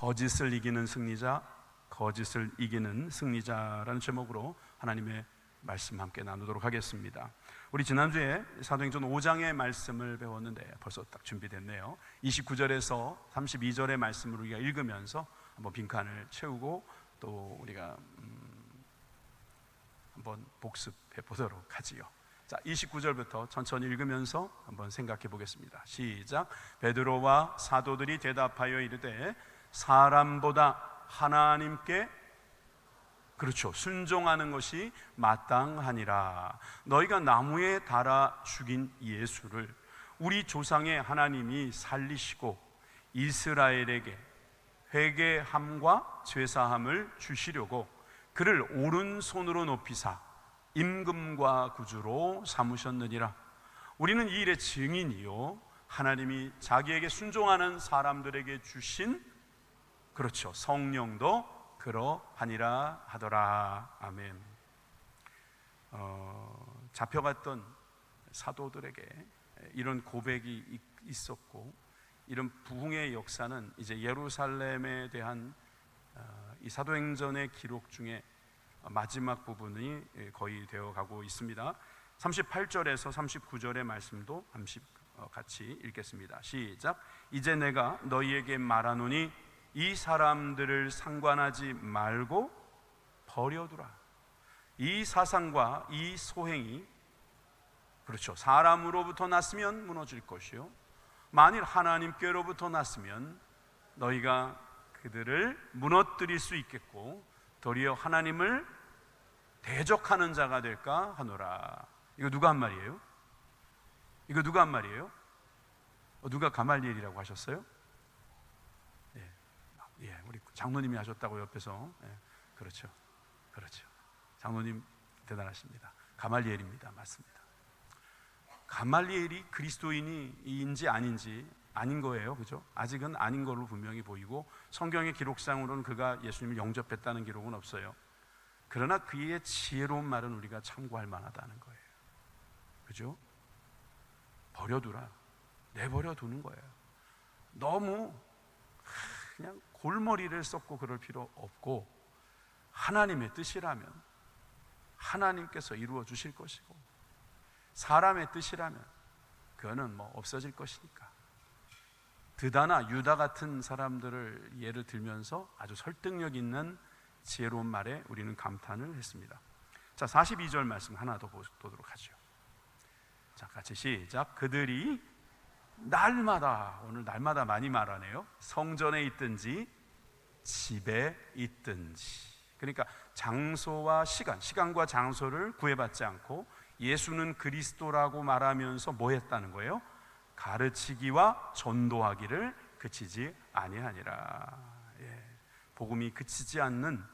거짓을 이기는 승리자, 거짓을 이기는 승리자라는 제목으로 하나님의 말씀 함께 나누도록 하겠습니다. 우리 지난주에 사도행전 5장의 말씀을 배웠는데 벌써 딱 준비됐네요. 29절에서 32절의 말씀을 우리가 읽으면서 한번 빈칸을 채우고 또 우리가 한번 복습해 보도록 하지요. 자, 29절부터 천천히 읽으면서 한번 생각해 보겠습니다. 시작. 베드로와 사도들이 대답하여 이르되 사람보다 하나님께 그렇죠, 순종하는 것이 마땅하니라. 너희가 나무에 달아 죽인 예수를 우리 조상의 하나님이 살리시고 이스라엘에게 회개함과 죄사함을 주시려고 그를 오른손으로 높이사 임금과 구주로 삼으셨느니라. 우리는 이 일의 증인이요 하나님이 자기에게 순종하는 사람들에게 주신 그렇죠, 성령도 그러하니라 하더라. 아멘. 잡혀갔던 사도들에게 이런 고백이 있었고, 이런 부흥의 역사는 이제 예루살렘에 대한 이 사도행전의 기록 중에 마지막 부분이 거의 되어가고 있습니다. 38절에서 39절의 말씀도 같이 읽겠습니다. 시작. 이제 내가 너희에게 말하노니 이 사람들을 상관하지 말고 버려두라. 이 사상과 이 소행이 그렇죠, 사람으로부터 났으면 무너질 것이요 만일 하나님께로부터 났으면 너희가 그들을 무너뜨릴 수 있겠고 도리어 하나님을 대적하는 자가 될까 하노라. 이거 누가 한 말이에요? 이거 누가 한 말이에요? 누가 가말리엘이라고 하셨어요? 예, 우리 장로님이 하셨다고 옆에서. 예, 그렇죠. 장로님 대단하십니다. 가말리엘입니다. 맞습니다. 가말리엘이 그리스도인인지 아닌지 아닌 거예요, 그죠? 아직은 아닌 걸로 분명히 보이고 성경의 기록상으로는 그가 예수님을 영접했다는 기록은 없어요. 그러나 그의 지혜로운 말은 우리가 참고할 만하다는 거예요, 그죠? 버려두라, 내버려 두는 거예요. 너무 그냥 골머리를 썩고 그럴 필요 없고 하나님의 뜻이라면 하나님께서 이루어 주실 것이고 사람의 뜻이라면 그거는 뭐 없어질 것이니까. 드다나 유다 같은 사람들을 예를 들면서 아주 설득력 있는 지혜로운 말에 우리는 감탄을 했습니다. 자, 42절 말씀 하나 더 보도록 하죠. 자, 같이 시작. 그들이 날마다, 오늘 날마다 많이 말하네요. 성전에 있든지 집에 있든지, 그러니까 장소와 시간과 장소를 구애받지 않고 예수는 그리스도라고 말하면서 뭐 했다는 거예요? 가르치기와 전도하기를 그치지 아니하니라. 예, 복음이 그치지 않는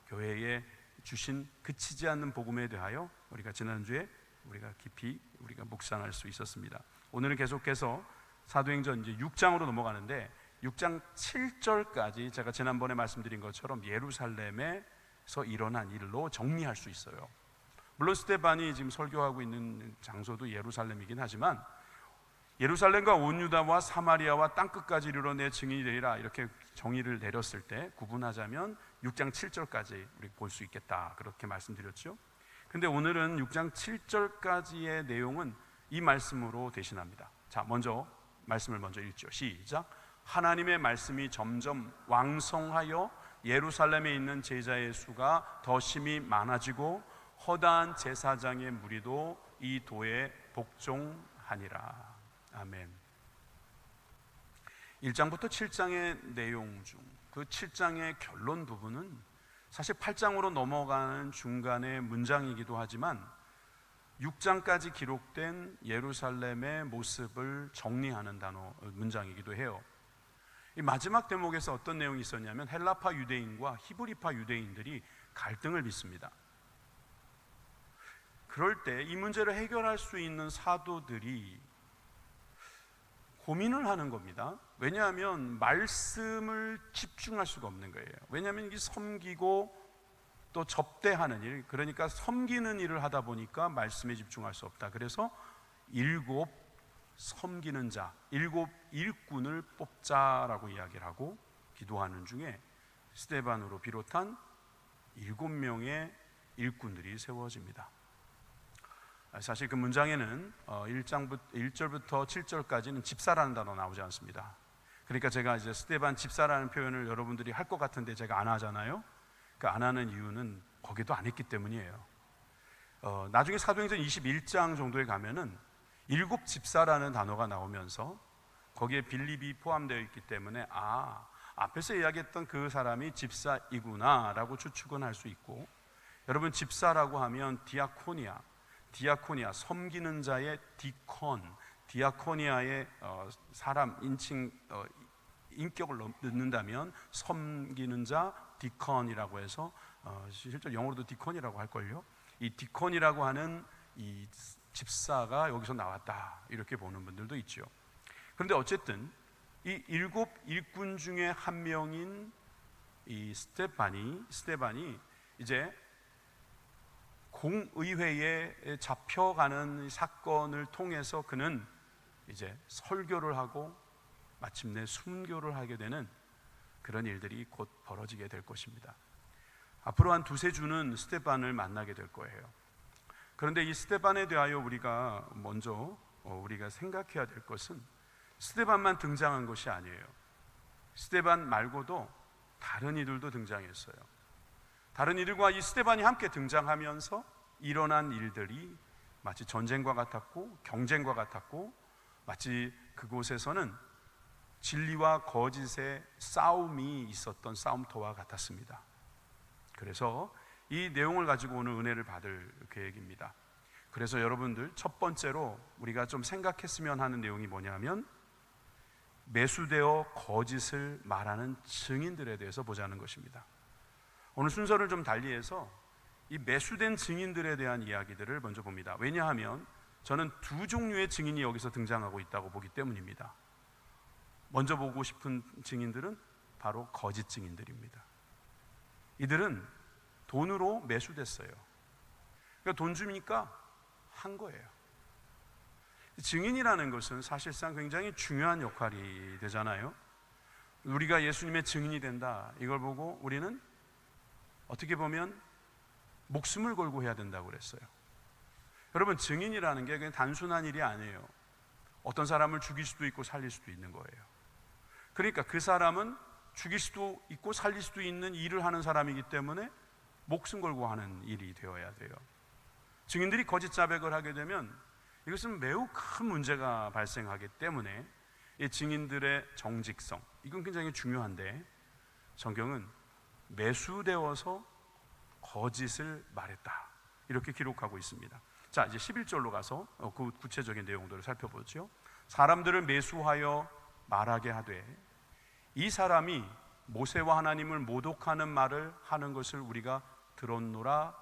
교회에 주신 그치지 않는 복음에 대하여 우리가 지난주에 우리가 깊이 묵상할 수 있었습니다. 오늘은 계속해서 사도행전 이제 6장으로 넘어가는데 6장 7절까지 제가 지난번에 말씀드린 것처럼 예루살렘에서 일어난 일로 정리할 수 있어요. 물론 스데반이 지금 설교하고 있는 장소도 예루살렘이긴 하지만 예루살렘과 온 유다와 사마리아와 땅끝까지 이르러 내 증인이 되리라, 이렇게 정의를 내렸을 때 구분하자면 6장 7절까지 우리 볼 수 있겠다, 그렇게 말씀드렸죠. 근데 오늘은 6장 7절까지의 내용은 이 말씀으로 대신합니다. 자, 말씀을 먼저 읽죠. 시작. 하나님의 말씀이 점점 왕성하여 예루살렘에 있는 제자의 수가 더 심히 많아지고 허다한 제사장의 무리도 이 도에 복종하니라. 아멘. 1장부터 7장의 내용 중 그 7장의 결론 부분은 사실 8장으로 넘어가는 중간의 문장이기도 하지만 6장까지 기록된 예루살렘의 모습을 정리하는 문장이기도 해요. 이 마지막 대목에서 어떤 내용이 있었냐면 헬라파 유대인과 히브리파 유대인들이 갈등을 빚습니다. 그럴 때 이 문제를 해결할 수 있는 사도들이 고민을 하는 겁니다. 왜냐하면 말씀을 집중할 수가 없는 거예요. 왜냐하면 이게 섬기고 또 접대하는 일, 그러니까 섬기는 일을 하다 보니까 말씀에 집중할 수 없다. 그래서 7 섬기는 자, 7 일꾼을 뽑자라고 이야기를 하고 기도하는 중에 스데반으로 비롯한 7명의 일꾼들이 세워집니다. 사실 그 문장에는 1절부터 7절까지는 집사라는 단어 나오지 않습니다. 그러니까 제가 이제 스데반 집사라는 표현을 여러분들이 할 것 같은데 제가 안 하잖아요. 그 안 하는 이유는 거기도 안 했기 때문이에요. 나중에 사도행전 21장 정도에 가면은 7 집사라는 단어가 나오면서 거기에 빌립이 포함되어 있기 때문에 앞에서 이야기했던 그 사람이 집사이구나 라고 추측은 할 수 있고, 여러분 집사라고 하면 디아코니아 섬기는 자의 디아코니아의 사람 인격을 넣는다면 섬기는 자 디컨이라고 해서 실제 영어로도 디컨이라고 할걸요. 이 디컨이라고 하는 이 집사가 여기서 나왔다 이렇게 보는 분들도 있죠. 그런데 어쨌든 이 7 일꾼 중에 한 명인 이 스데반이 이제 공의회에 잡혀가는 사건을 통해서 그는 이제 설교를 하고 마침내 순교를 하게 되는 그런 일들이 곧 벌어지게 될 것입니다. 앞으로 한 2-3주는 스데반을 만나게 될 거예요. 그런데 이 스데반에 대하여 우리가 먼저 우리가 생각해야 될 것은 스데반만 등장한 것이 아니에요. 스데반 말고도 다른 이들도 등장했어요. 다른 이들과 이 스데반이 함께 등장하면서 일어난 일들이 마치 전쟁과 같았고 경쟁과 같았고, 마치 그곳에서는 진리와 거짓의 싸움이 있었던 싸움터와 같았습니다. 그래서 이 내용을 가지고 오늘 은혜를 받을 계획입니다. 그래서 여러분들 첫 번째로 우리가 좀 생각했으면 하는 내용이 뭐냐면, 매수되어 거짓을 말하는 증인들에 대해서 보자는 것입니다. 오늘 순서를 좀 달리해서 이 매수된 증인들에 대한 이야기들을 먼저 봅니다. 왜냐하면 저는 2 종류의 증인이 여기서 등장하고 있다고 보기 때문입니다. 먼저 보고 싶은 증인들은 바로 거짓 증인들입니다. 이들은 돈으로 매수됐어요. 그러니까 돈 주니까 한 거예요. 증인이라는 것은 사실상 굉장히 중요한 역할이 되잖아요. 우리가 예수님의 증인이 된다, 이걸 보고 우리는 어떻게 보면 목숨을 걸고 해야 된다고 그랬어요. 여러분, 증인이라는 게 그냥 단순한 일이 아니에요. 어떤 사람을 죽일 수도 있고 살릴 수도 있는 거예요. 그러니까 그 사람은 죽일 수도 있고 살릴 수도 있는 일을 하는 사람이기 때문에 목숨 걸고 하는 일이 되어야 돼요. 증인들이 거짓 자백을 하게 되면 이것은 매우 큰 문제가 발생하기 때문에 이 증인들의 정직성, 이건 굉장히 중요한데, 성경은 매수되어서 거짓을 말했다 이렇게 기록하고 있습니다. 자, 이제 11절로 가서 그 구체적인 내용들을 살펴보죠. 사람들을 매수하여 말하게 하되 이 사람이 모세와 하나님을 모독하는 말을 하는 것을 우리가 들었노라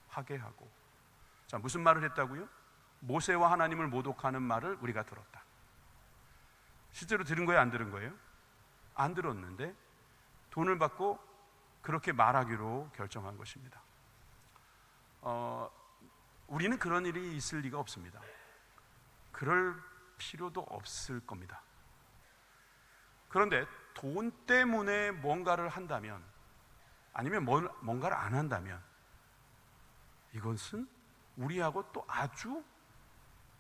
하게 하고. 자, 무슨 말을 했다고요? 모세와 하나님을 모독하는 말을 우리가 들었다. 실제로 들은 거예요, 안 들은 거예요? 안 들었는데 돈을 받고 그렇게 말하기로 결정한 것입니다. 우리는 그런 일이 있을 리가 없습니다. 그럴 필요도 없을 겁니다. 그런데 돈 때문에 뭔가를 한다면, 아니면 뭔가를 안 한다면, 이것은 우리하고 또 아주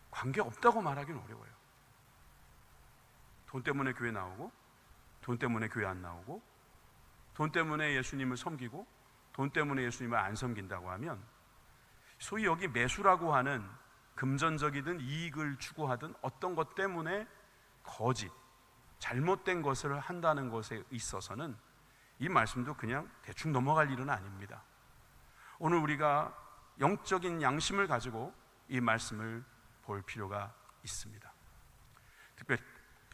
관계없다고 말하기는 어려워요. 돈 때문에 교회 나오고, 돈 때문에 교회 안 나오고, 돈 때문에 예수님을 섬기고, 돈 때문에 예수님을 안 섬긴다고 하면, 소위 여기 매수라고 하는 금전적이든 이익을 추구하든 어떤 것 때문에 거짓, 잘못된 것을 한다는 것에 있어서는 이 말씀도 그냥 대충 넘어갈 일은 아닙니다. 오늘 우리가 영적인 양심을 가지고 이 말씀을 볼 필요가 있습니다.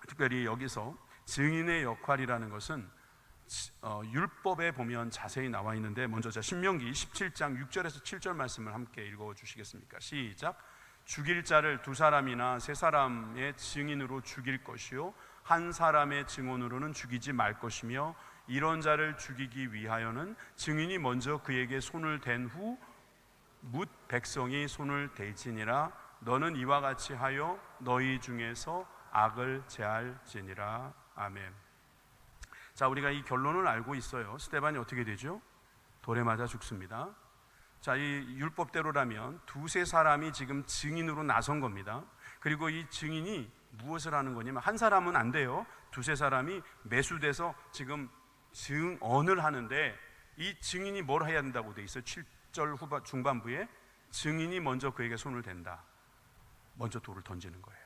특별히 여기서 증인의 역할이라는 것은 율법에 보면 자세히 나와 있는데, 먼저 신명기 17장 6절에서 7절 말씀을 함께 읽어주시겠습니까? 시작. 죽일 자를 2사람이나 3사람의 증인으로 죽일 것이요 한 사람의 증언으로는 죽이지 말 것이며, 이런 자를 죽이기 위하여는 증인이 먼저 그에게 손을 댄 후 뭇 백성이 손을 대지니라. 너는 이와 같이 하여 너희 중에서 악을 제할지니라. 아멘. 자, 우리가 이 결론을 알고 있어요. 스데반이 어떻게 되죠? 돌에 맞아 죽습니다. 자, 이 율법대로라면 두세 사람이 지금 증인으로 나선 겁니다. 그리고 이 증인이 무엇을 하는 거냐면, 한 사람은 안 돼요. 두세 사람이 매수돼서 지금 증언을 하는데, 이 증인이 뭘 해야 된다고 돼 있어요? 7절 중반부에 증인이 먼저 그에게 손을 댄다. 먼저 돌을 던지는 거예요.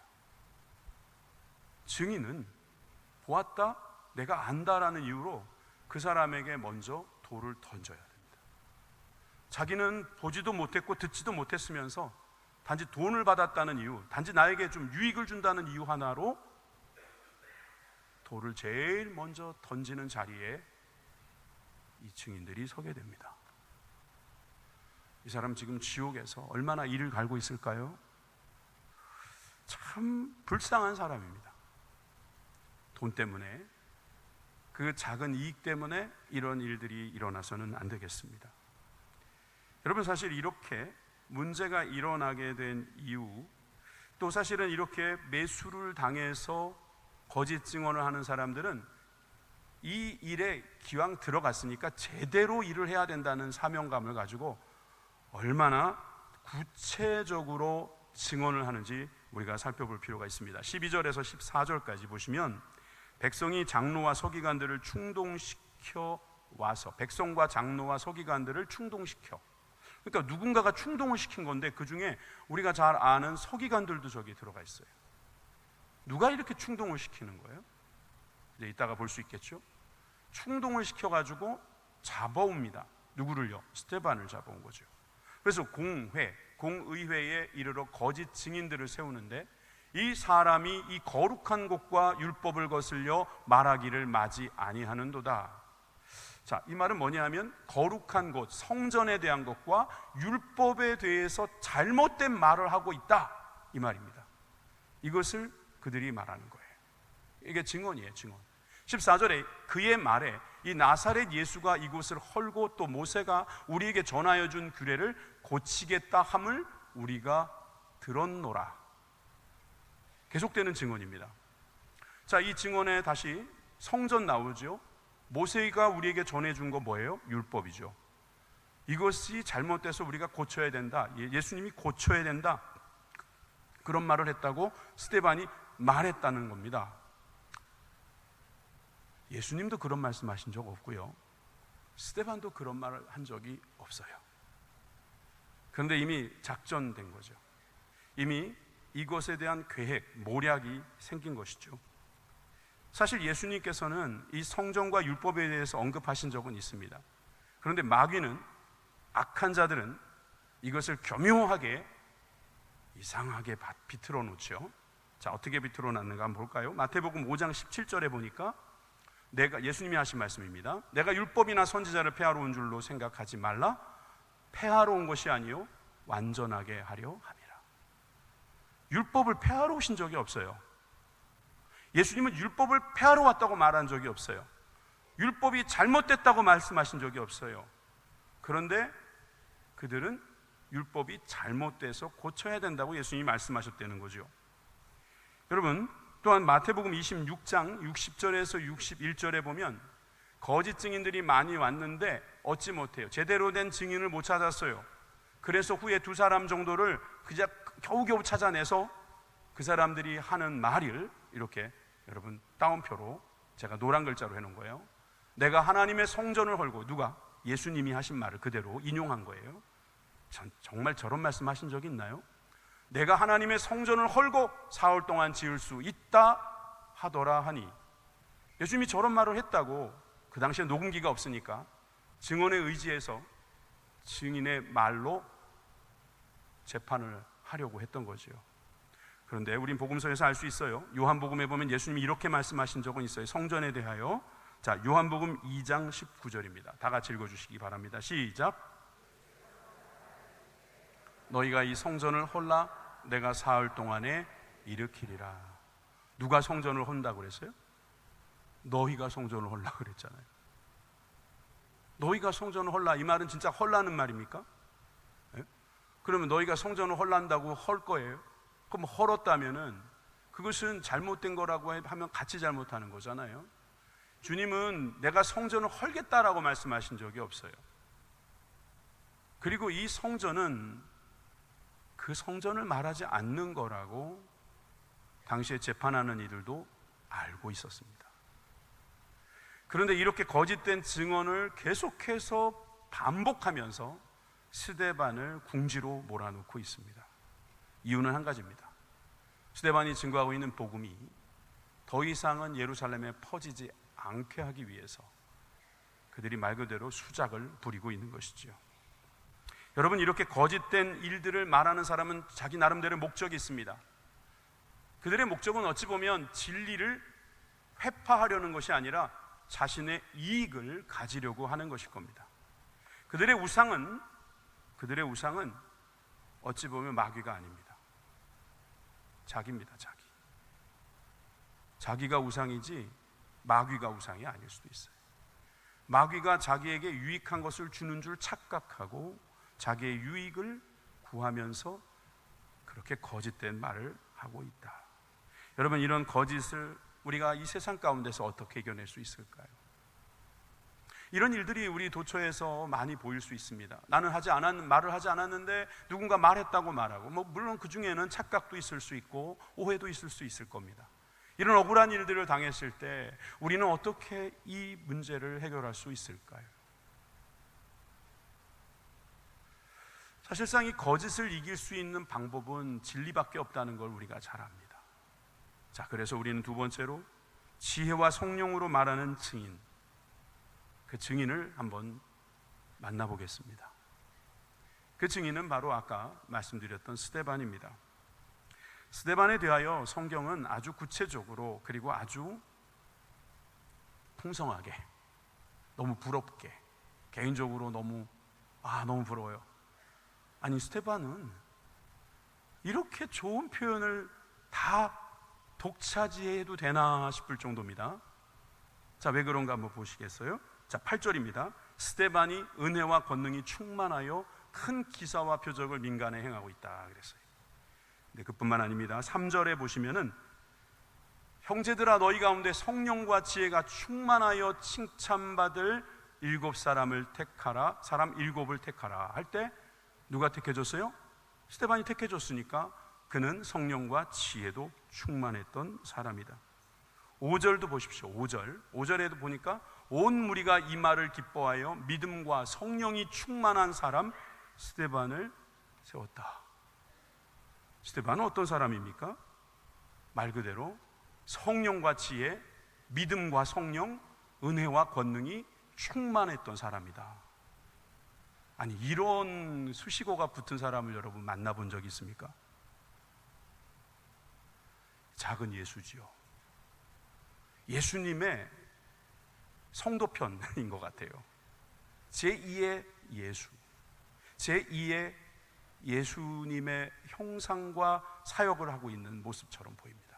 증인은 보았다, 내가 안다라는 이유로 그 사람에게 먼저 돌을 던져야 됩니다. 자기는 보지도 못했고 듣지도 못했으면서 단지 돈을 받았다는 이유, 단지 나에게 좀 유익을 준다는 이유 하나로 돌을 제일 먼저 던지는 자리에 이 증인들이 서게 됩니다. 이 사람 지금 지옥에서 얼마나 이를 갈고 있을까요? 참 불쌍한 사람입니다. 돈 때문에, 그 작은 이익 때문에 이런 일들이 일어나서는 안 되겠습니다. 여러분, 사실 이렇게 문제가 일어나게 된 이유, 또 사실은 이렇게 매수를 당해서 거짓 증언을 하는 사람들은 이 일에 기왕 들어갔으니까 제대로 일을 해야 된다는 사명감을 가지고 얼마나 구체적으로 증언을 하는지 우리가 살펴볼 필요가 있습니다. 12절에서 14절까지 보시면, 백성이 장로와 서기관들을 충동시켜 와서, 백성과 장로와 서기관들을 충동시켜, 그러니까 누군가가 충동을 시킨 건데, 그 중에 우리가 잘 아는 서기관들도 저기 들어가 있어요. 누가 이렇게 충동을 시키는 거예요? 이제 이따가 볼 수 있겠죠? 충동을 시켜가지고 잡아옵니다. 누구를요? 스데반을 잡아온 거죠. 그래서 공의회에 이르러 거짓 증인들을 세우는데, 이 사람이 이 거룩한 곳과 율법을 거슬려 말하기를 마지 아니하는도다. 자, 이 말은 뭐냐면, 거룩한 곳, 성전에 대한 것과 율법에 대해서 잘못된 말을 하고 있다, 이 말입니다. 이것을 그들이 말하는 거예요. 이게 증언이에요, 증언. 14절에 그의 말에 이 나사렛 예수가 이곳을 헐고 또 모세가 우리에게 전하여 준 규례를 고치겠다 함을 우리가 들었노라. 계속되는 증언입니다. 자, 이 증언에 다시 성전 나오죠. 모세가 우리에게 전해준 거 뭐예요? 율법이죠. 이것이 잘못돼서 우리가 고쳐야 된다, 예수님이 고쳐야 된다, 그런 말을 했다고 스데반이 말했다는 겁니다. 예수님도 그런 말씀하신 적 없고요, 스데반도 그런 말을 한 적이 없어요. 그런데 이미 작전된 거죠. 이미 이것에 대한 계획, 모략이 생긴 것이죠. 사실 예수님께서는 이 성전과 율법에 대해서 언급하신 적은 있습니다. 그런데 마귀는, 악한 자들은 이것을 교묘하게, 이상하게 비틀어 놓죠. 자, 어떻게 비틀어 놨는가 한번 볼까요? 마태복음 5장 17절에 보니까, 예수님이 하신 말씀입니다. 내가 율법이나 선지자를 폐하러 온 줄로 생각하지 말라. 폐하러 온 것이 아니요 완전하게 하려 함이라. 율법을 폐하러 오신 적이 없어요. 예수님은 율법을 폐하러 왔다고 말한 적이 없어요. 율법이 잘못됐다고 말씀하신 적이 없어요. 그런데 그들은 율법이 잘못돼서 고쳐야 된다고 예수님이 말씀하셨다는 거죠. 여러분, 또한 마태복음 26장 60절에서 61절에 보면 거짓 증인들이 많이 왔는데 얻지 못해요. 제대로 된 증인을 못 찾았어요. 그래서 후에 두 사람 정도를 그냥 겨우겨우 찾아내서 그 사람들이 하는 말을 이렇게, 여러분, 따옴표로 제가 노란 글자로 해놓은 거예요. 내가 하나님의 성전을 헐고, 누가? 예수님이 하신 말을 그대로 인용한 거예요. 정말 저런 말씀 하신 적이 있나요? 내가 하나님의 성전을 헐고 사흘 동안 지을 수 있다 하더라 하니, 예수님이 저런 말을 했다고, 그 당시에 녹음기가 없으니까 증언에 의지해서 증인의 말로 재판을 하려고 했던 거죠. 그런데 우린 복음서에서 알 수 있어요. 요한복음에 보면 예수님이 이렇게 말씀하신 적은 있어요. 성전에 대하여. 자, 요한복음 2장 19절입니다. 다 같이 읽어주시기 바랍니다. 시작. 너희가 이 성전을 헐라 내가 사흘 동안에 일으키리라. 누가 성전을 헐다고 그랬어요? 너희가 성전을 헐라 그랬잖아요. 너희가 성전을 헐라, 이 말은 진짜 헐라는 말입니까? 네? 그러면 너희가 성전을 헐란다고 헐 거예요? 그럼 헐었다면은 그것은 잘못된 거라고 하면 같이 잘못하는 거잖아요. 주님은 내가 성전을 헐겠다라고 말씀하신 적이 없어요. 그리고 이 성전은 그 성전을 말하지 않는 거라고 당시에 재판하는 이들도 알고 있었습니다. 그런데 이렇게 거짓된 증언을 계속해서 반복하면서 스데반을 궁지로 몰아넣고 있습니다. 이유는 한 가지입니다. 스데반이 증거하고 있는 복음이 더 이상은 예루살렘에 퍼지지 않게 하기 위해서 그들이 말 그대로 수작을 부리고 있는 것이죠. 여러분, 이렇게 거짓된 일들을 말하는 사람은 자기 나름대로 목적이 있습니다. 그들의 목적은 어찌 보면 진리를 회파하려는 것이 아니라 자신의 이익을 가지려고 하는 것일 겁니다. 그들의 우상은 어찌 보면 마귀가 아닙니다. 자기입니다. 자기가 우상이지 마귀가 우상이 아닐 수도 있어요. 마귀가 자기에게 유익한 것을 주는 줄 착각하고 자기의 유익을 구하면서 그렇게 거짓된 말을 하고 있다. 여러분, 이런 거짓을 우리가 이 세상 가운데서 어떻게 이겨낼 수 있을까요? 이런 일들이 우리 도처에서 많이 보일 수 있습니다. 나는 말을 하지 않았는데 누군가 말했다고 말하고, 물론 그 중에는 착각도 있을 수 있고 오해도 있을 수 있을 겁니다. 이런 억울한 일들을 당했을 때 우리는 어떻게 이 문제를 해결할 수 있을까요? 사실상 이 거짓을 이길 수 있는 방법은 진리밖에 없다는 걸 우리가 잘 압니다. 자, 그래서 우리는 두 번째로 지혜와 성령으로 말하는 증인, 그 증인을 한번 만나보겠습니다. 그 증인은 바로 아까 말씀드렸던 스데반입니다. 스데반에 대하여 성경은 아주 구체적으로 그리고 아주 풍성하게, 너무 부럽게, 개인적으로 너무 부러워요. 아니, 스데반은 이렇게 좋은 표현을 다 독차지해도 되나 싶을 정도입니다. 자, 왜 그런가 한번 보시겠어요? 자, 8절입니다. 스데반이 은혜와 권능이 충만하여 큰 기사와 표적을 민간에 행하고 있다 그랬어요. 근데 그뿐만 아닙니다. 3절에 보시면은 형제들아, 너희 가운데 성령과 지혜가 충만하여 칭찬받을 7사람을 택하라, 사람 7을 택하라 할 때 누가 택해줬어요? 스데반이 택해줬으니까 그는 성령과 지혜도 충만했던 사람이다. 5절도 보십시오. 5절에도 보니까 온 무리가 이 말을 기뻐하여 믿음과 성령이 충만한 사람 스데반을 세웠다. 스데반은 어떤 사람입니까? 말 그대로 성령과 지혜, 믿음과 성령, 은혜와 권능이 충만했던 사람이다. 아니, 이런 수식어가 붙은 사람을 여러분 만나본 적 있습니까? 작은 예수지요. 예수님의 성도편인 것 같아요. 제2의 예수, 제2의 예수님의 형상과 사역을 하고 있는 모습처럼 보입니다.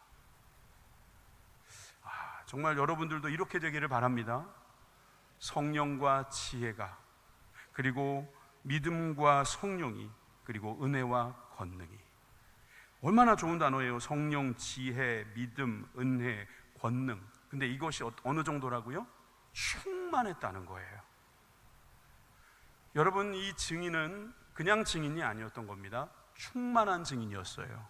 정말 여러분들도 이렇게 되기를 바랍니다. 성령과 지혜가, 그리고 믿음과 성령이, 그리고 은혜와 권능이. 얼마나 좋은 단어예요. 성령, 지혜, 믿음, 은혜, 권능. 근데 이것이 어느 정도라고요? 충만했다는 거예요. 여러분, 이 증인은 그냥 증인이 아니었던 겁니다. 충만한 증인이었어요.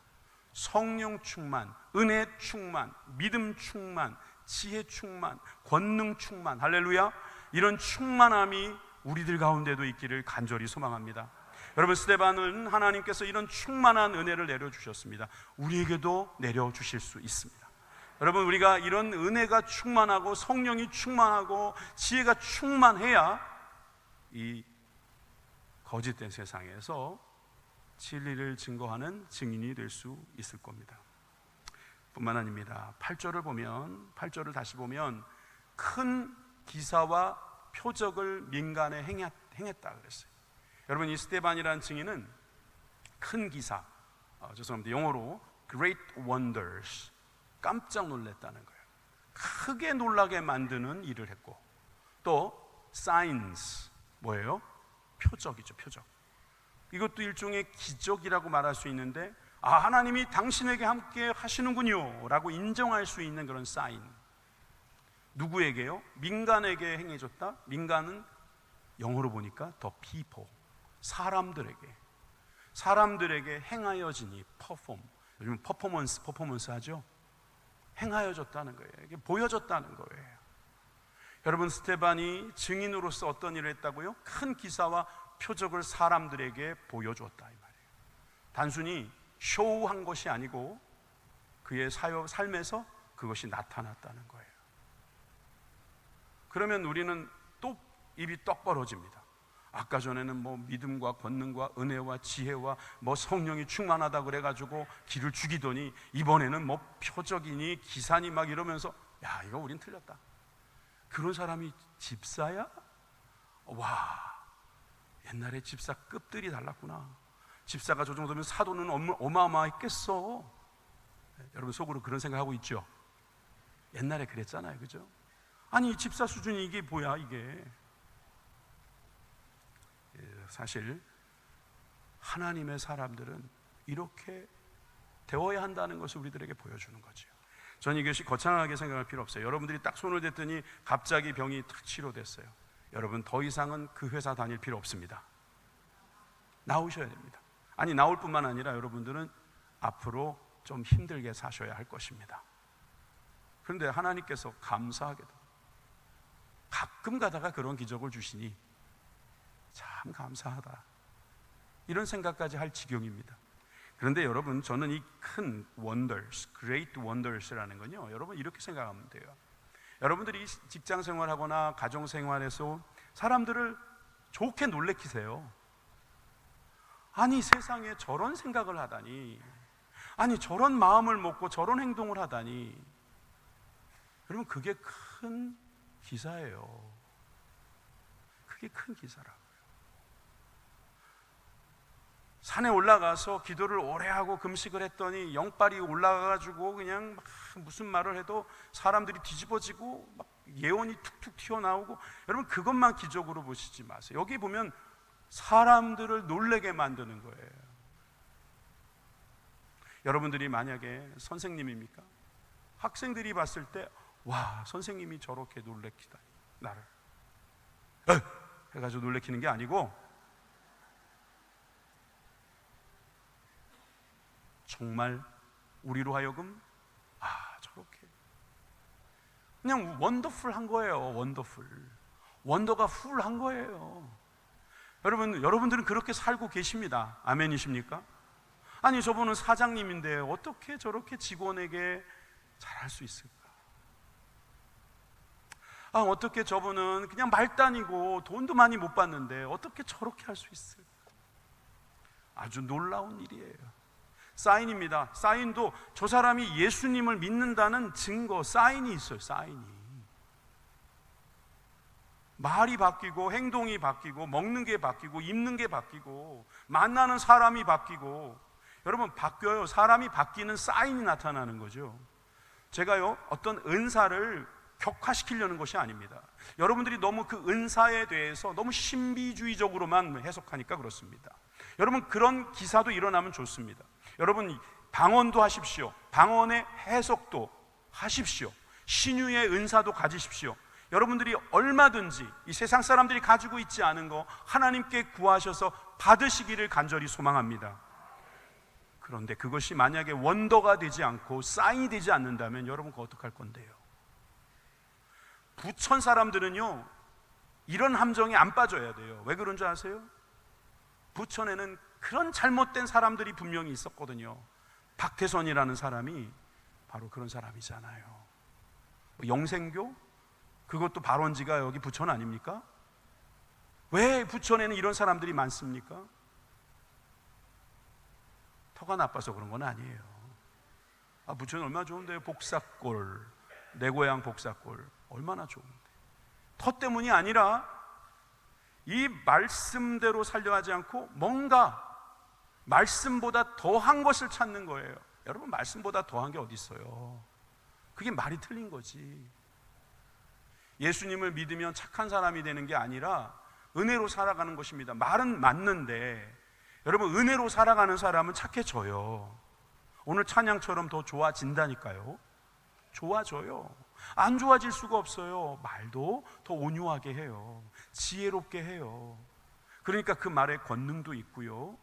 성령 충만, 은혜 충만, 믿음 충만, 지혜 충만, 권능 충만. 할렐루야. 이런 충만함이 우리들 가운데도 있기를 간절히 소망합니다. 여러분, 스데반은 하나님께서 이런 충만한 은혜를 내려주셨습니다. 우리에게도 내려주실 수 있습니다. 여러분, 우리가 이런 은혜가 충만하고 성령이 충만하고 지혜가 충만해야 이 거짓된 세상에서 진리를 증거하는 증인이 될 수 있을 겁니다. 뿐만 아닙니다. 8절을 다시 보면 큰 기사와 표적을 민간에 행했다 그랬어요. 여러분, 이 스데반이라는 증인은 큰 기사, 죄송합니다, 영어로 great wonders, 깜짝 놀랐다는 거예요. 크게 놀라게 만드는 일을 했고, 또 signs, 뭐예요? 표적이죠. 표적. 이것도 일종의 기적이라고 말할 수 있는데, 하나님이 당신에게 함께 하시는군요 라고 인정할 수 있는 그런 사인. 누구에게요? 민간에게 행해졌다? 민간은 영어로 보니까 the people, 사람들에게 행하여지니 perform. 요즘 퍼포먼스 하죠? 행하여졌다는 거예요. 이게 보여졌다는 거예요. 여러분, 스데반이 증인으로서 어떤 일을 했다고요? 큰 기사와 표적을 사람들에게 보여주었다 이 말이에요. 단순히 쇼한 것이 아니고 그의 삶에서 그것이 나타났다는 거예요. 그러면 우리는 또 입이 떡 벌어집니다. 아까 전에는 뭐 믿음과 권능과 은혜와 지혜와 뭐 성령이 충만하다 그래가지고 기를 죽이더니 이번에는 뭐 표적이니 기사니 막 이러면서 야, 이거 우린 틀렸다. 그런 사람이 집사야? 와, 옛날에 집사 급들이 달랐구나. 집사가 저 정도면 사도는 어마어마했겠어. 여러분 속으로 그런 생각하고 있죠? 옛날에 그랬잖아요, 그죠? 아니, 집사 수준이 이게 뭐야 이게. 사실 하나님의 사람들은 이렇게 되어야 한다는 것을 우리들에게 보여주는 거죠. 저는 이것이 거창하게 생각할 필요 없어요. 여러분들이 딱 손을 댔더니 갑자기 병이 탁 치료됐어요. 여러분, 더 이상은 그 회사 다닐 필요 없습니다. 나오셔야 됩니다. 아니, 나올 뿐만 아니라 여러분들은 앞으로 좀 힘들게 사셔야 할 것입니다. 그런데 하나님께서 감사하게도 가끔 가다가 그런 기적을 주시니 참 감사하다, 이런 생각까지 할 지경입니다. 그런데 여러분, 저는 이 큰 wonders, great wonders라는 건요, 여러분 이렇게 생각하면 돼요. 여러분들이 직장 생활하거나 가정 생활에서 사람들을 좋게 놀래키세요. 아니, 세상에 저런 생각을 하다니, 아니 저런 마음을 먹고 저런 행동을 하다니. 여러분, 그게 큰 기사예요. 그게 큰 기사라고요. 산에 올라가서 기도를 오래 하고 금식을 했더니 영빨이 올라가가지고 그냥 막 무슨 말을 해도 사람들이 뒤집어지고 막 예언이 툭툭 튀어나오고, 여러분 그것만 기적으로 보시지 마세요. 여기 보면 사람들을 놀래게 만드는 거예요. 여러분들이 만약에 선생님입니까? 학생들이 봤을 때 와, 선생님이 저렇게 놀래키다니, 나를 해가지고 놀래키는 게 아니고 정말 우리로 하여금 저렇게 그냥 원더풀한 거예요. 원더가 풀한 거예요. 여러분들은 그렇게 살고 계십니다. 아멘이십니까? 아니, 저분은 사장님인데 어떻게 저렇게 직원에게 잘할 수 있을까? 어떻게 저분은 그냥 말단이고 돈도 많이 못 받는데 어떻게 저렇게 할 수 있을까? 아주 놀라운 일이에요. 사인입니다. 사인도 저 사람이 예수님을 믿는다는 증거, 사인이 있어요. 사인이. 말이 바뀌고 행동이 바뀌고 먹는 게 바뀌고 입는 게 바뀌고 만나는 사람이 바뀌고, 여러분 바뀌어요. 사람이 바뀌는 사인이 나타나는 거죠. 제가요, 어떤 은사를 격화시키려는 것이 아닙니다. 여러분들이 너무 그 은사에 대해서 너무 신비주의적으로만 해석하니까 그렇습니다. 여러분, 그런 기사도 일어나면 좋습니다. 여러분, 방언도 하십시오. 방언의 해석도 하십시오. 신유의 은사도 가지십시오. 여러분들이 얼마든지 이 세상 사람들이 가지고 있지 않은 거 하나님께 구하셔서 받으시기를 간절히 소망합니다. 그런데 그것이 만약에 원더가 되지 않고 사인이 되지 않는다면 여러분 그거 어떡할 건데요? 부천 사람들은요, 이런 함정에 안 빠져야 돼요. 왜 그런 줄 아세요? 부천에는 그런 잘못된 사람들이 분명히 있었거든요. 박태선이라는 사람이 바로 그런 사람이잖아요. 영생교? 그것도 발원지가 여기 부천 아닙니까? 왜 부천에는 이런 사람들이 많습니까? 터가 나빠서 그런 건 아니에요. 부천 얼마나 좋은데요. 복사골, 내 고향 복사골 얼마나 좋은데. 터 때문이 아니라 이 말씀대로 살려하지 않고 뭔가 말씀보다 더한 것을 찾는 거예요. 여러분, 말씀보다 더한 게 어디 있어요? 그게 말이 틀린 거지. 예수님을 믿으면 착한 사람이 되는 게 아니라 은혜로 살아가는 것입니다. 말은 맞는데 여러분, 은혜로 살아가는 사람은 착해져요. 오늘 찬양처럼 더 좋아진다니까요. 좋아져요. 안 좋아질 수가 없어요. 말도 더 온유하게 해요. 지혜롭게 해요. 그러니까 그 말에 권능도 있고요.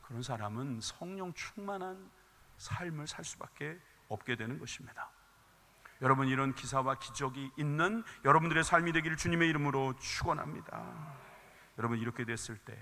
그런 사람은 성령 충만한 삶을 살 수밖에 없게 되는 것입니다. 여러분, 이런 기사와 기적이 있는 여러분들의 삶이 되기를 주님의 이름으로 축원합니다. 여러분, 이렇게 됐을 때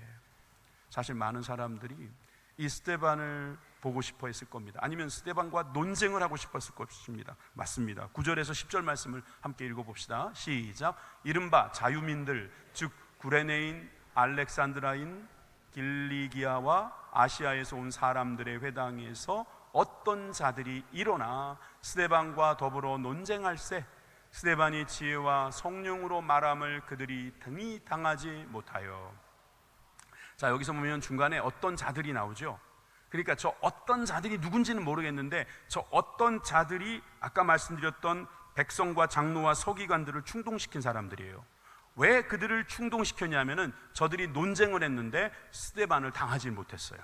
사실 많은 사람들이 이 스데반을 보고 싶어 했을 겁니다. 아니면 스데반과 논쟁을 하고 싶었을 것입니다. 맞습니다. 9절에서 10절 말씀을 함께 읽어봅시다. 시작. 이른바 자유민들, 즉 구레네인, 알렉산드라인, 길리기아와 아시아에서 온 사람들의 회당에서 어떤 자들이 일어나 스데반과 더불어 논쟁할세 스데반이 지혜와 성령으로 말함을 그들이 등이 당하지 못하여. 자, 여기서 보면 중간에 어떤 자들이 나오죠. 그러니까 저 어떤 자들이 누군지는 모르겠는데 저 어떤 자들이 아까 말씀드렸던 백성과 장로와 서기관들을 충동시킨 사람들이에요. 왜 그들을 충동시켰냐면은 저들이 논쟁을 했는데 스데반을 당하지 못했어요.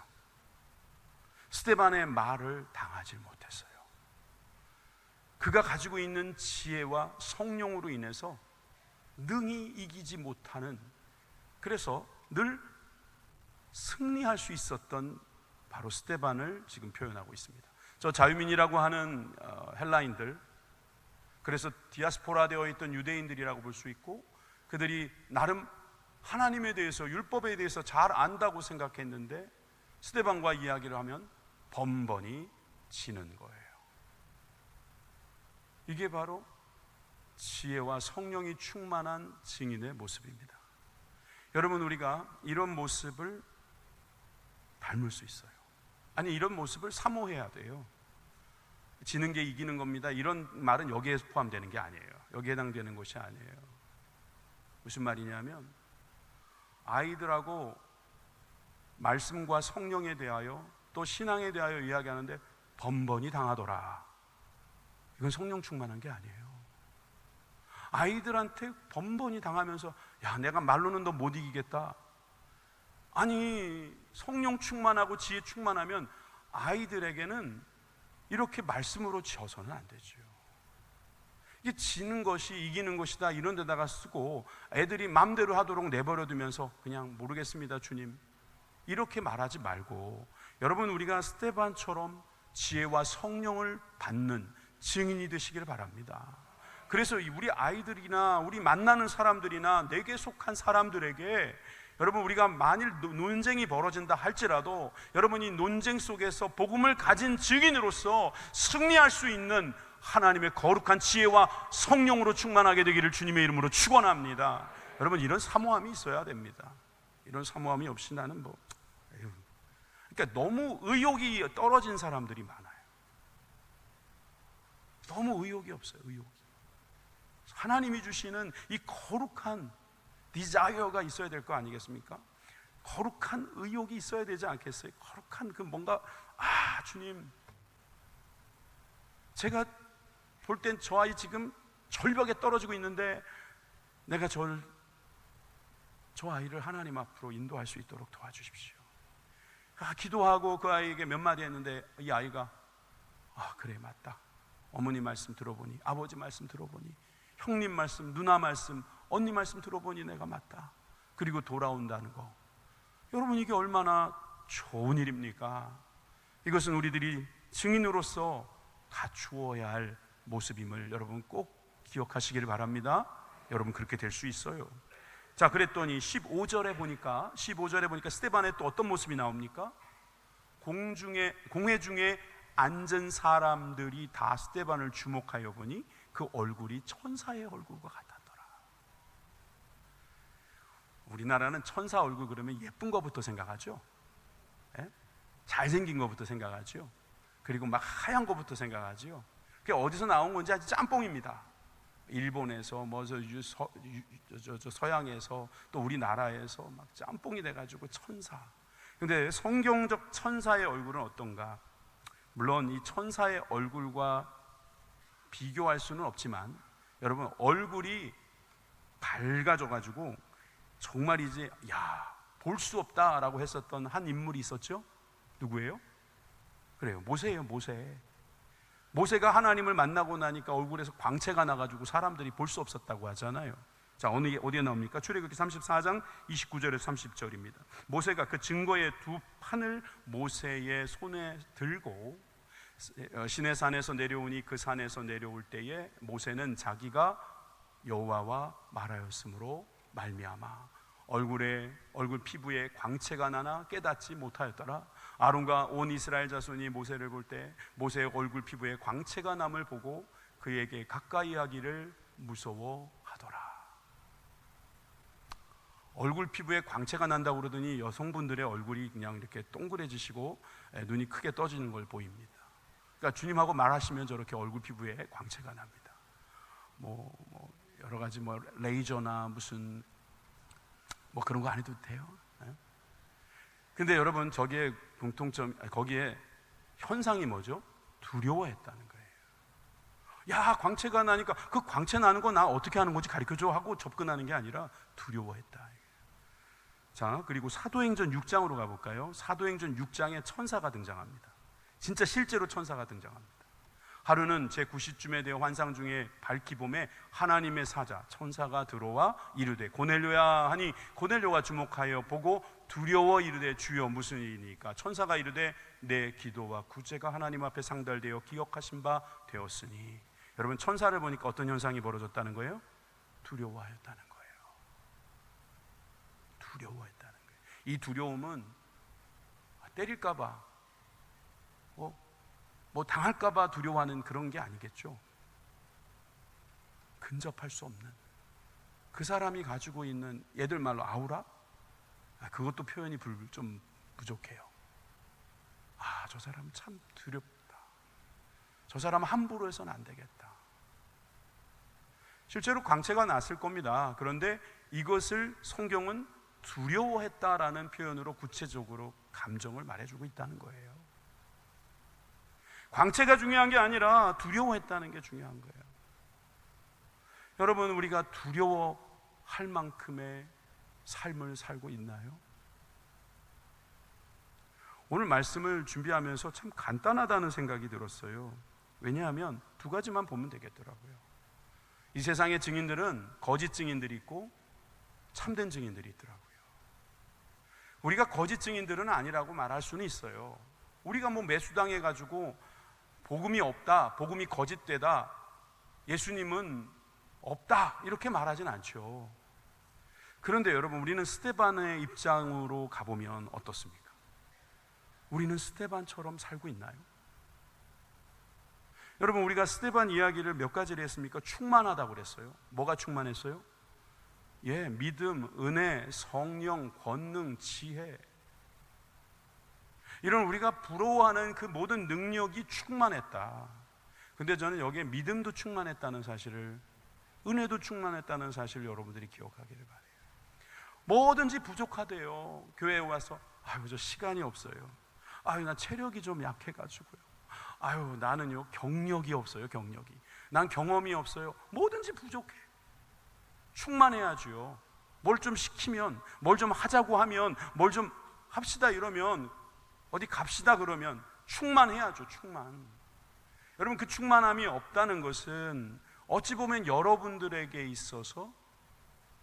스데반의 말을 당하지 못했어요. 그가 가지고 있는 지혜와 성령으로 인해서 능히 이기지 못하는, 그래서 늘 승리할 수 있었던 바로 스데반을 지금 표현하고 있습니다. 저 자유민이라고 하는 헬라인들, 그래서 디아스포라 되어 있던 유대인들이라고 볼 수 있고, 그들이 나름 하나님에 대해서, 율법에 대해서 잘 안다고 생각했는데 스데반과 이야기를 하면 번번이 지는 거예요. 이게 바로 지혜와 성령이 충만한 증인의 모습입니다. 여러분, 우리가 이런 모습을 닮을 수 있어요. 아니, 이런 모습을 사모해야 돼요. 지는 게 이기는 겁니다, 이런 말은 여기에 포함되는 게 아니에요. 여기에 해당되는 것이 아니에요. 무슨 말이냐면 아이들하고 말씀과 성령에 대하여 또 신앙에 대하여 이야기하는데 번번이 당하더라. 이건 성령 충만한 게 아니에요. 아이들한테 번번이 당하면서 야, 내가 말로는 너 못 이기겠다. 아니, 성령 충만하고 지혜 충만하면 아이들에게는 이렇게 말씀으로 지어서는 안 되죠. 이게 지는 것이 이기는 것이다 이런 데다가 쓰고 애들이 마음대로 하도록 내버려 두면서 그냥 모르겠습니다 주님, 이렇게 말하지 말고, 여러분, 우리가 스데반처럼 지혜와 성령을 받는 증인이 되시기를 바랍니다. 그래서 우리 아이들이나 우리 만나는 사람들이나 내게 속한 사람들에게, 여러분, 우리가 만일 논쟁이 벌어진다 할지라도 여러분이 논쟁 속에서 복음을 가진 증인으로서 승리할 수 있는 하나님의 거룩한 지혜와 성령으로 충만하게 되기를 주님의 이름으로 축원합니다. 여러분, 이런 사모함이 있어야 됩니다. 이런 사모함이 없이 나는 그러니까 너무 의욕이 떨어진 사람들이 많아요. 너무 의욕이 없어요. 의욕이. 하나님이 주시는 이 거룩한 디자이어가 있어야 될 거 아니겠습니까? 거룩한 의욕이 있어야 되지 않겠어요? 거룩한 그 뭔가, 주님, 제가 볼 땐 저 아이 지금 절벽에 떨어지고 있는데 내가 저 아이를 하나님 앞으로 인도할 수 있도록 도와주십시오. 기도하고 그 아이에게 몇 마디 했는데 이 아이가 그래, 맞다. 어머니 말씀 들어보니, 아버지 말씀 들어보니, 형님 말씀, 누나 말씀, 언니 말씀 들어보니 내가 맞다. 그리고 돌아온다는 거, 여러분, 이게 얼마나 좋은 일입니까? 이것은 우리들이 증인으로서 갖추어야 할 모습임을 여러분 꼭 기억하시기를 바랍니다. 여러분, 그렇게 될 수 있어요. 자, 그랬더니 15절에 보니까 스데반의 또 어떤 모습이 나옵니까? 공회 중에 앉은 사람들이 다 스데반을 주목하여 보니 그 얼굴이 천사의 얼굴과 같았더라. 우리나라는 천사 얼굴 그러면 예쁜 것부터 생각하죠. 예? 잘생긴 것부터 생각하죠. 그리고 막 하얀 것부터 생각하죠. 그게 어디서 나온 건지 아주 짬뽕입니다. 일본에서 서양에서 또 우리나라에서 막 짬뽕이 돼가지고 천사. 근데 성경적 천사의 얼굴은 어떤가? 물론 이 천사의 얼굴과 비교할 수는 없지만 여러분, 얼굴이 밝아져가지고 정말이지 볼 수 없다라고 했었던 한 인물이 있었죠. 누구예요? 그래요, 모세예요. 모세. 모세가 하나님을 만나고 나니까 얼굴에서 광채가 나가지고 사람들이 볼 수 없었다고 하잖아요. 자, 어디에 나옵니까? 출애굽기 34장 29절에서 30절입니다. 모세가 그 증거의 두 판을 모세의 손에 들고 시내산에서 내려오니 그 산에서 내려올 때에 모세는 자기가 여호와와 말하였으므로 말미암아 얼굴 피부에 광채가 나나 깨닫지 못하였더라. 아론과 온 이스라엘 자손이 모세를 볼 때 모세의 얼굴 피부에 광채가 남을 보고 그에게 가까이 하기를 무서워하더라. 얼굴 피부에 광채가 난다고 그러더니 여성분들의 얼굴이 그냥 이렇게 동그래지시고 눈이 크게 떠지는 걸 보입니다. 그러니까 주님하고 말하시면 저렇게 얼굴 피부에 광채가 납니다. 여러 가지 레이저나 무슨 그런 거 안 해도 돼요. 근데 여러분, 저기에 거기에 현상이 뭐죠? 두려워했다는 거예요. 야, 광채가 나니까 그 광채 나는 거 나 어떻게 하는 건지 가르쳐줘 하고 접근하는 게 아니라 두려워했다. 자, 그리고 사도행전 6장으로 가볼까요? 사도행전 6장에 천사가 등장합니다. 진짜 실제로 천사가 등장합니다. 하루는 제9시쯤에 되어 환상 중에 밝기 봄에 하나님의 사자 천사가 들어와 이르되 고넬료야 하니 고넬료가 주목하여 보고 두려워 이르되 주여 무슨 일이니까? 천사가 이르되 내 기도와 구제가 하나님 앞에 상달되어 기억하신 바 되었으니. 여러분, 천사를 보니까 어떤 현상이 벌어졌다는 거예요? 두려워하였다는 거예요. 두려워했다는 거예요. 이 두려움은 때릴까 봐 당할까 봐 두려워하는 그런 게 아니겠죠. 근접할 수 없는 그 사람이 가지고 있는 얘들 말로 아우라? 그것도 표현이 좀 부족해요. 저 사람 참 두렵다. 저 사람 함부로 해서는 안 되겠다. 실제로 광채가 났을 겁니다. 그런데 이것을 성경은 두려워했다라는 표현으로 구체적으로 감정을 말해주고 있다는 거예요. 광채가 중요한 게 아니라 두려워했다는 게 중요한 거예요. 여러분, 우리가 두려워할 만큼의 삶을 살고 있나요? 오늘 말씀을 준비하면서 참 간단하다는 생각이 들었어요. 왜냐하면 두 가지만 보면 되겠더라고요. 이 세상의 증인들은 거짓 증인들이 있고 참된 증인들이 있더라고요. 우리가 거짓 증인들은 아니라고 말할 수는 있어요. 우리가 매수당해가지고 복음이 없다, 복음이 거짓되다, 예수님은 없다 이렇게 말하진 않죠. 그런데 여러분, 우리는 스데반의 입장으로 가보면 어떻습니까? 우리는 스데반처럼 살고 있나요? 여러분, 우리가 스데반 이야기를 몇 가지를 했습니까? 충만하다고 그랬어요. 뭐가 충만했어요? 믿음, 은혜, 성령, 권능, 지혜, 이런 우리가 부러워하는 그 모든 능력이 충만했다. 근데 저는 여기에 믿음도 충만했다는 사실을, 은혜도 충만했다는 사실을 여러분들이 기억하기를 바라요. 뭐든지 부족하대요. 교회에 와서 저 시간이 없어요. 나 체력이 좀 약해가지고요. 나는요 경력이 없어요. 난 경험이 없어요. 뭐든지 부족해. 충만해야죠. 뭘 좀 시키면, 뭘 좀 하자고 하면, 뭘 좀 합시다 이러면, 어디 갑시다 그러면 충만해야죠. 충만. 여러분, 그 충만함이 없다는 것은 어찌 보면 여러분들에게 있어서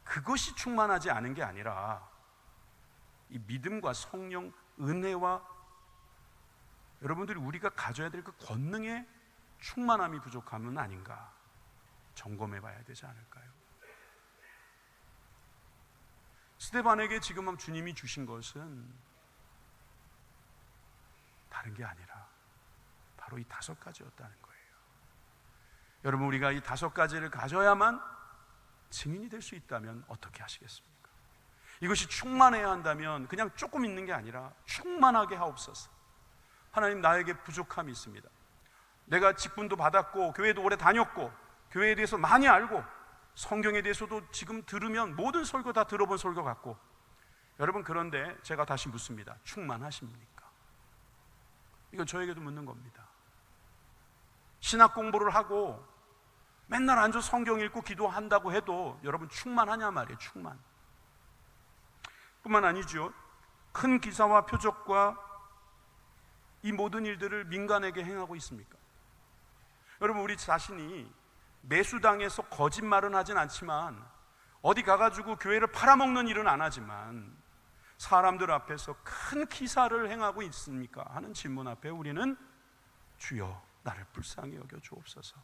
그것이 충만하지 않은 게 아니라 이 믿음과 성령, 은혜와 여러분들이 우리가 가져야 될 그 권능의 충만함이 부족함은 아닌가 점검해 봐야 되지 않을까요? 스데반에게 지금 주님이 주신 것은 다른 게 아니라 바로 이 5가지였다는 거예요. 여러분, 우리가 이 5가지를 가져야만 증인이 될 수 있다면 어떻게 하시겠습니까? 이것이 충만해야 한다면 그냥 조금 있는 게 아니라 충만하게 하옵소서. 하나님, 나에게 부족함이 있습니다. 내가 직분도 받았고 교회도 오래 다녔고 교회에 대해서 많이 알고 성경에 대해서도 지금 들으면 모든 설교 다 들어본 설교 같고, 여러분, 그런데 제가 다시 묻습니다. 충만하십니까? 이건 저에게도 묻는 겁니다. 신학 공부를 하고 맨날 앉아 성경 읽고 기도한다고 해도 여러분 충만하냐 말이에요. 충만. 뿐만 아니죠. 큰 기사와 표적과 이 모든 일들을 민간에게 행하고 있습니까? 여러분, 우리 자신이 매수당해서 거짓말은 하진 않지만, 어디 가가지고 교회를 팔아먹는 일은 안 하지만, 사람들 앞에서 큰 기사를 행하고 있습니까? 하는 질문 앞에 우리는 주여 나를 불쌍히 여겨 주옵소서,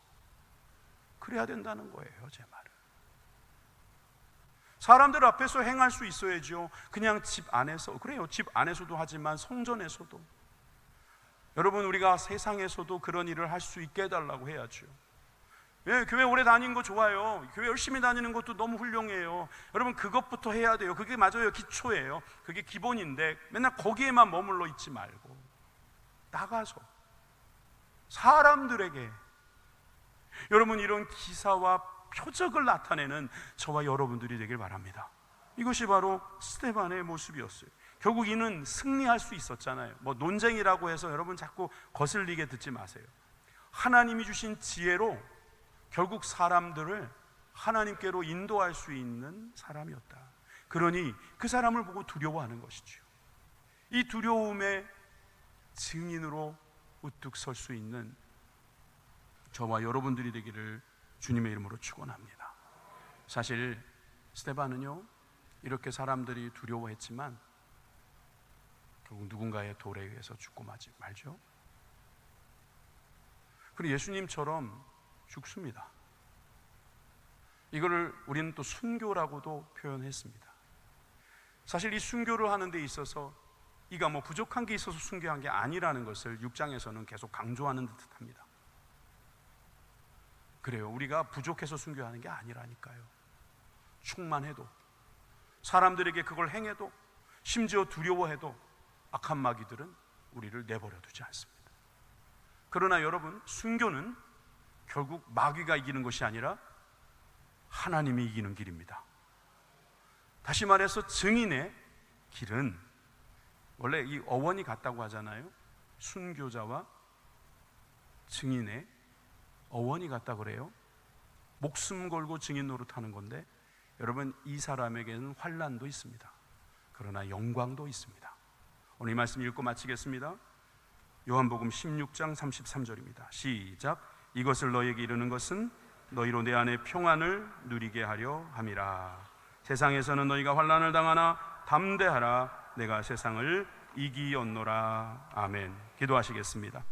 그래야 된다는 거예요. 제 말은 사람들 앞에서 행할 수 있어야죠. 그냥 집 안에서, 그래요, 집 안에서도 하지만 성전에서도. 여러분, 우리가 세상에서도 그런 일을 할 수 있게 해달라고 해야죠. 예, 교회 오래 다니는 거 좋아요. 교회 열심히 다니는 것도 너무 훌륭해요. 여러분, 그것부터 해야 돼요. 그게 맞아요. 기초예요. 그게 기본인데 맨날 거기에만 머물러 있지 말고 나가서 사람들에게, 여러분, 이런 기사와 표적을 나타내는 저와 여러분들이 되길 바랍니다. 이것이 바로 스데반의 모습이었어요. 결국 이는 승리할 수 있었잖아요. 뭐 논쟁이라고 해서 여러분 자꾸 거슬리게 듣지 마세요. 하나님이 주신 지혜로 결국 사람들을 하나님께로 인도할 수 있는 사람이었다. 그러니 그 사람을 보고 두려워하는 것이죠. 이 두려움의 증인으로 우뚝 설 수 있는 저와 여러분들이 되기를 주님의 이름으로 축원합니다. 사실 스데반은요, 이렇게 사람들이 두려워했지만 결국 누군가의 돌에 의해서 죽고 말죠. 그리고 예수님처럼 죽습니다. 이거를 우리는 또 순교라고도 표현했습니다. 사실 이 순교를 하는 데 있어서 이가 뭐 부족한 게 있어서 순교한 게 아니라는 것을 6장에서는 계속 강조하는 듯합니다. 그래요, 우리가 부족해서 순교하는 게 아니라니까요. 충만해도, 사람들에게 그걸 행해도, 심지어 두려워해도 악한 마귀들은 우리를 내버려 두지 않습니다. 그러나 여러분, 순교는 결국 마귀가 이기는 것이 아니라 하나님이 이기는 길입니다. 다시 말해서 증인의 길은, 원래 이 어원이 같다고 하잖아요. 순교자와 증인의 어원이 같다 그래요. 목숨 걸고 증인 노릇하는 건데, 여러분, 이 사람에게는 환난도 있습니다. 그러나 영광도 있습니다. 오늘 이 말씀 읽고 마치겠습니다. 요한복음 16장 33절입니다. 시작. 이것을 너에게 이르는 것은 너희로 내 안에 평안을 누리게 하려 함이라. 세상에서는 너희가 환난을 당하나 담대하라. 내가 세상을 이기었노라. 아멘. 기도하시겠습니다.